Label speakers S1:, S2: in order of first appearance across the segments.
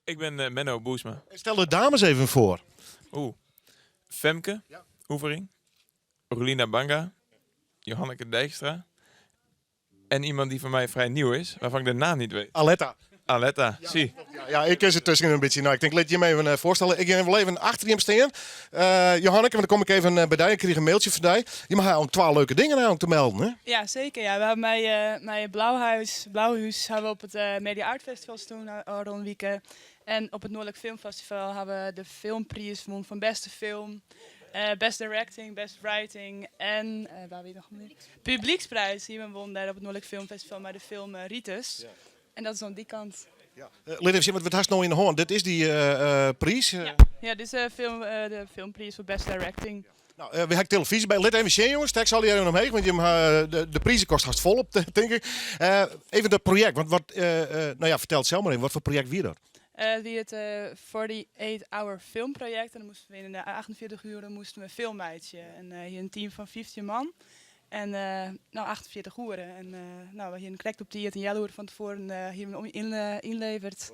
S1: Ik ben Menno Boesma.
S2: Stel de dames even voor.
S1: Femke Oevering, Rolina Banga, Johanneke Dijkstra en iemand die voor mij vrij nieuw is, waarvan ik de naam niet weet.
S2: Aletta.
S1: Aletta, zie.
S2: Ja, ik ken ze tussen een beetje. Nou, ik denk, laat je me even voorstellen. Ik ga wel even achter hem staan. Johanneke, want dan kom ik even bij jou. Ik kreeg een mailtje van jou. Je mag ook 12 leuke dingen nou te melden, hè?
S3: Ja, zeker. Ja. We hebben mijn Blauwhuis hebben we op het Media Art Festival toen rond weekend. En op het Noordelijk Filmfestival hebben we de filmprijs gewonnen van beste film, best directing, best writing en waar weet nog meer? Publieksprijs. Die we wonnen daar op het Noordelijk Filmfestival met de film Ritus. Ja. En dat is aan die kant.
S2: Ja. Let even zien, wat had je nou in de hand? Dit is die prijs.
S3: Ja, dit is de filmprijs voor best directing.
S2: Nou, we hebben televisie bij. Let even zien, jongens. Tek zal hier omheen, want de prijzen kost haast volop, denk ik. Even dat project. Want nou ja, vertel het zelf maar even. Wat voor project wie dat?
S3: Die het 48-hour filmproject. En dan moesten we in de 48 uur filmmeidje. En hier een team van 15 man. En nou 48 uren. En nou, we hier een correct op die het een jaar van tevoren hier inleverd.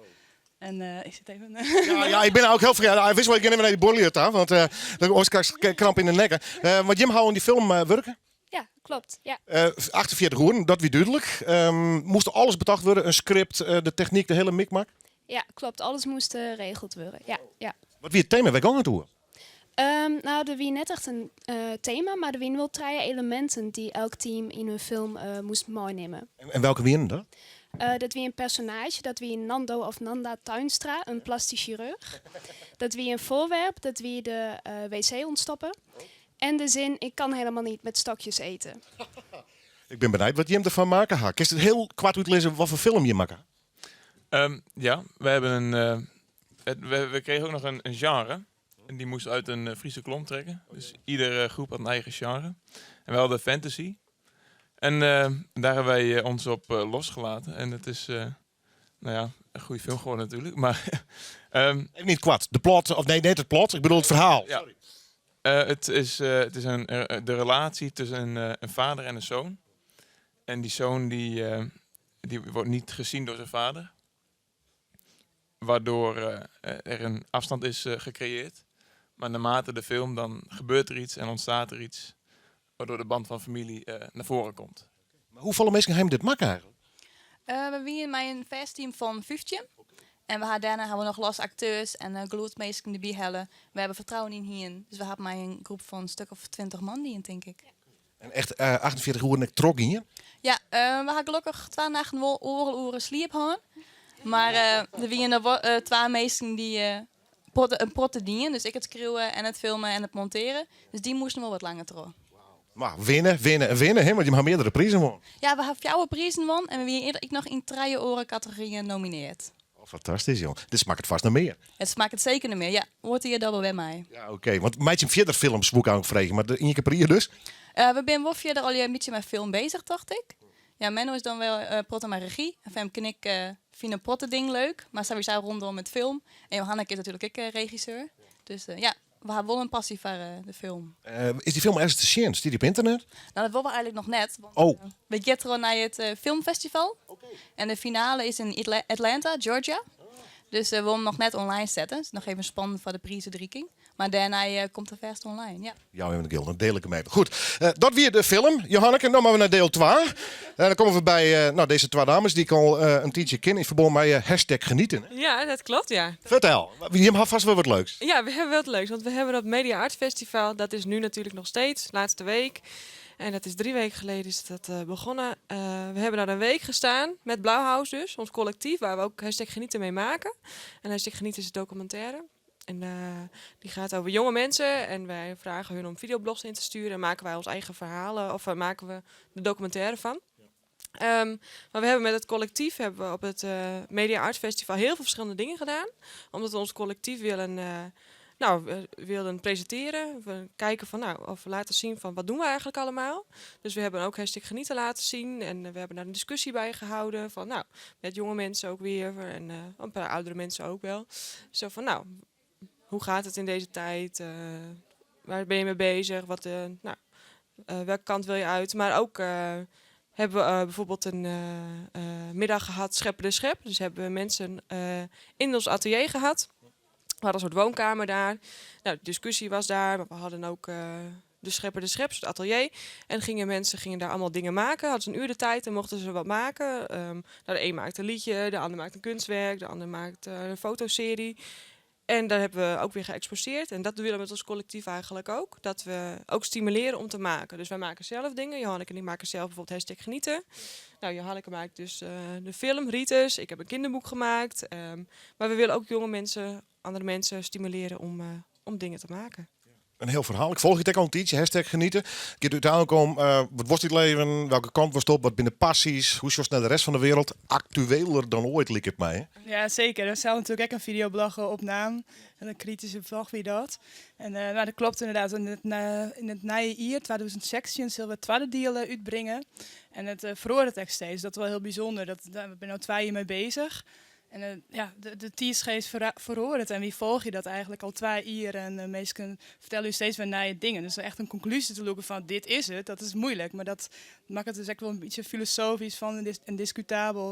S3: En ik zit even...
S2: Ja, ik ben ook heel vergeten. Hij wist wel, ik ga even naar die borrelier aan, want dan was ik kramp in de nek. Want Jim hou in die film werken?
S4: Ja, klopt. Ja.
S2: 48 uur, dat wie duidelijk. Moest alles bedacht worden? Een script, de techniek, de hele mikmak?
S4: Ja, klopt. Alles moest geregeld worden. Ja, ja.
S2: Wat wie het thema? Wij gaan naartoe.
S4: Nou, er wie net echt een thema, maar er wie wel 3 elementen die elk team in hun film moest meenemen.
S2: En welke winnen dat?
S4: Dat wie een personage, dat wie Nando of Nanda Tuinstra, een plastisch chirurg. Dat wie een voorwerp, dat wie de wc ontstoppen. En de zin, ik kan helemaal niet met stokjes eten.
S2: Ik ben benieuwd wat Jim ervan maken gaat. Kun je het heel kwart uitlezen wat voor film je maakt?
S1: Ja, we hebben we kregen ook nog een genre. En die moest uit een Friese klomp trekken. Dus iedere groep had een eigen genre. En we hadden fantasy. En daar hebben wij ons op losgelaten. En het is nou ja, een goede film geworden natuurlijk. Maar
S2: Even niet kwart. De plot, of nee, niet het plot. Ik bedoel het verhaal.
S1: ja. Het is de relatie tussen een vader en een zoon. En die zoon die wordt niet gezien door zijn vader. Waardoor er een afstand is gecreëerd. Maar naarmate de film, dan gebeurt er iets en ontstaat er iets. Waardoor de band van familie naar voren komt.
S2: Maar hoeveel mensen hebben dit maken eigenlijk?
S5: We waren met een festteam van 15. En daarna hebben we nog los acteurs en geluidsmeesters erbij hellen. We hebben vertrouwen in hier. Dus we hebben maar een groep van een stuk of 20 man die in, denk ik.
S2: En echt 48 uur en ik trok hier.
S5: Ja, we hebben gelukkig 2 nachten wel oren sliep gehad. Maar er waren er 2 meesten die een protte dienen. Dus ik het schreeuwen en het filmen en het monteren. Dus die moesten wel wat langer terug.
S2: Maar winnen, hè? Want je mag meerdere prijzen gewonnen.
S5: Ja, we hebben 4 prijzen won en we waren ik nog in 3 oren categorieën genomineerd.
S2: Oh, fantastisch, joh. Dit smaakt het vast naar meer.
S5: Het smaakt het zeker niet meer. Ja, wordt hier dat wel bij mij.
S2: Ja, oké. Want meidje verder films boek ook vregen, maar in je caprier dus?
S5: We zijn wel verder al een beetje met film bezig, dacht ik. Ja, Menno is dan wel protten met regie. En Femke en ik vinden protten ding leuk. Maar sowieso rondom met film. En Johanneke is natuurlijk ook regisseur. Dus ja, we hebben wel een passie voor de film.
S2: Is die film ergens te zien? Staat die op internet?
S5: Nou, dat willen we eigenlijk nog net. Want,
S2: Oh.
S5: we gaan naar het filmfestival. En de finale is in Atlanta, Georgia. Dus we willen hem nog net online zetten. Dus nog even spannend voor de prijsendrieking. Maar daarna komt de vast online, ja.
S2: Jou en de Gil, dan deel ik hem mee. Goed, dat weer de film. Johanneke, dan gaan we naar deel 2. Dan komen we bij deze 2 dames die ik al een tijdje ken in verband met #genieten.
S6: Ja, dat klopt, ja.
S2: Vertel, je hebt vast wel wat leuks.
S6: Ja, we hebben wat leuks, want we hebben dat Media Art Festival. Dat is nu natuurlijk nog steeds, laatste week. En dat is 3 weken geleden is dat begonnen. We hebben daar een week gestaan met Blauwhuis dus, ons collectief, waar we ook #genieten mee maken. En #genieten is een documentaire. En die gaat over jonge mensen en wij vragen hun om videoblogs in te sturen. En maken wij ons eigen verhalen of maken we de documentaire van. Maar we hebben met het collectief hebben we op het Media Art Festival heel veel verschillende dingen gedaan. Omdat we ons collectief wilden presenteren. We kijken van of we laten zien van wat doen we eigenlijk allemaal. Dus we hebben ook #genieten laten zien. En we hebben daar een discussie bij gehouden. Van met jonge mensen ook weer. En een paar oudere mensen ook wel. Zo van hoe gaat het in deze tijd? Waar ben je mee bezig? Welke kant wil je uit? Maar ook hebben we bijvoorbeeld een middag gehad, Scheppen de Schep. Dus hebben we mensen in ons atelier gehad. We hadden een soort woonkamer daar. Nou, de discussie was daar, maar we hadden ook de Schepper de Schep, het atelier. En mensen gingen daar allemaal dingen maken. Hadden ze een uur de tijd en mochten ze wat maken. Nou, de een maakte een liedje, de ander maakte een kunstwerk, de ander maakte een fotoserie. En daar hebben we ook weer geëxposeerd. En dat willen we met ons collectief eigenlijk ook. Dat we ook stimuleren om te maken. Dus wij maken zelf dingen. Johanneke en ik maken zelf bijvoorbeeld #genieten. Nou, Johanneke maakt dus de film Ritus. Ik heb een kinderboek gemaakt. Maar we willen ook jonge mensen, andere mensen stimuleren om dingen te maken.
S2: Een heel verhaal. Ik volg je al een tijdje. #genieten. Keert uiteindelijk om wat was dit leven? Welke kant was het op? Wat binnen passies? Hoe zoals naar de rest van de wereld? Actueler dan ooit, lijkt het mij. Hè?
S3: Ja, zeker. Er staat natuurlijk ook een videoblog op naam. En een kritische vlog wie dat. En nou, dat klopt inderdaad. In het nieuwe jaar 2016 zullen we het tweede deel uitbrengen. En het verhoorde tekst steeds. Dat is wel heel bijzonder. We zijn nu 2 jaar mee bezig. En de tijdgeest verhoort en wie volg je dat eigenlijk al 2 jaar en mensen vertellen u steeds weer nieuwe dingen. Dus echt een conclusie te zoeken van dit is het, dat is moeilijk. Maar dat maakt het dus echt wel een beetje filosofisch van en discutabel.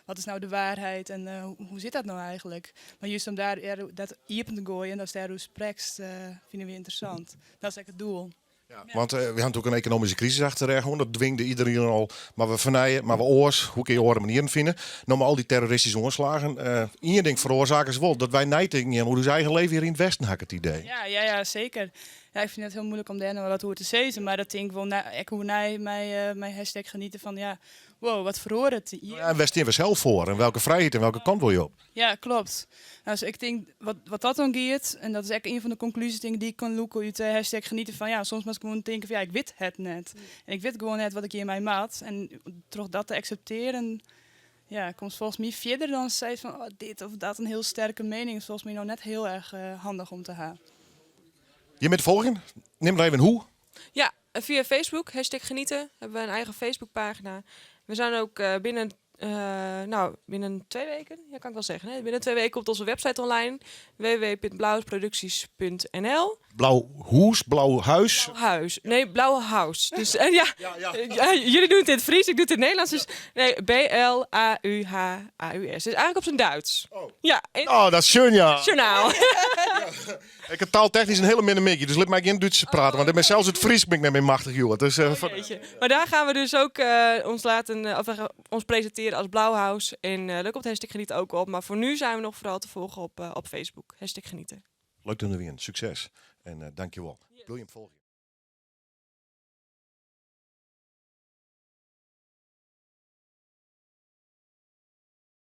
S3: Wat is nou de waarheid en hoe zit dat nou eigenlijk? Maar juist om daar dat iepen te gooien en dat is daar hoe spreekt, vinden we interessant. Dat is eigenlijk het doel.
S2: Ja, want we hebben natuurlijk een economische crisis achter. Dat dwingde iedereen al. Maar we vernijden, maar we oors. Hoe kun je andere manieren vinden? Nou, maar al die terroristische oorslagen. Eén ding veroorzaken ze wel. Dat wij nijting hoe ze eigen leven hier in het Westen hakken het idee.
S3: Ja, zeker. Ja, ik vind het heel moeilijk om daar nou wat over te zeggen. Maar dat denk ik wel, ik hoe mijn #genieten van wow, wat verhoort het hier?
S2: Ja, en waar staan we zelf voor? En welke vrijheid en welke kant wil je op?
S3: Ja, klopt. Nou, dus ik denk, wat dat dan geeft, en dat is echt een van de conclusies die ik kan loeken uit #genieten van soms moet ik gewoon denken van ik weet het net. En ik weet gewoon net wat ik hier in mijn maat. En toch dat te accepteren, komt volgens mij verder dan steeds van dit of dat een heel sterke mening. Is volgens mij nou net heel erg handig om te hebben.
S2: Je met de volgende? Neem maar even hoe.
S6: Ja, via Facebook, #genieten, hebben we een eigen Facebookpagina. We zijn ook binnen 2 weken, kan ik wel zeggen. Hè? Binnen 2 weken komt onze website online, www.blauwsproducties.nl.
S2: Blauw hoes, blauw huis.
S6: Blauw huis. Nee, Blauwe House. Dus jullie doen het in het Fries, ik doe het in het Nederlands. Dus nee, BLAUHAUS. Dus eigenlijk op zijn Duits.
S2: Oh.
S6: Ja.
S2: Oh, dat is schön, ja.
S6: Journaal.
S2: Ik heb taaltechnisch een hele minder mikje, dus laat mij geen Duits praten. Want ik ben zelfs het Fries ben ik net mee machtig, joh. Dus,
S6: Maar daar gaan we dus ook ons presenteren als Blauwhouse. En daar komt #genieten ook op. Maar voor nu zijn we nog vooral te volgen op Facebook. #genieten.
S2: Leuk doen we weer. Succes. En dankjewel. Wil je hem volgen?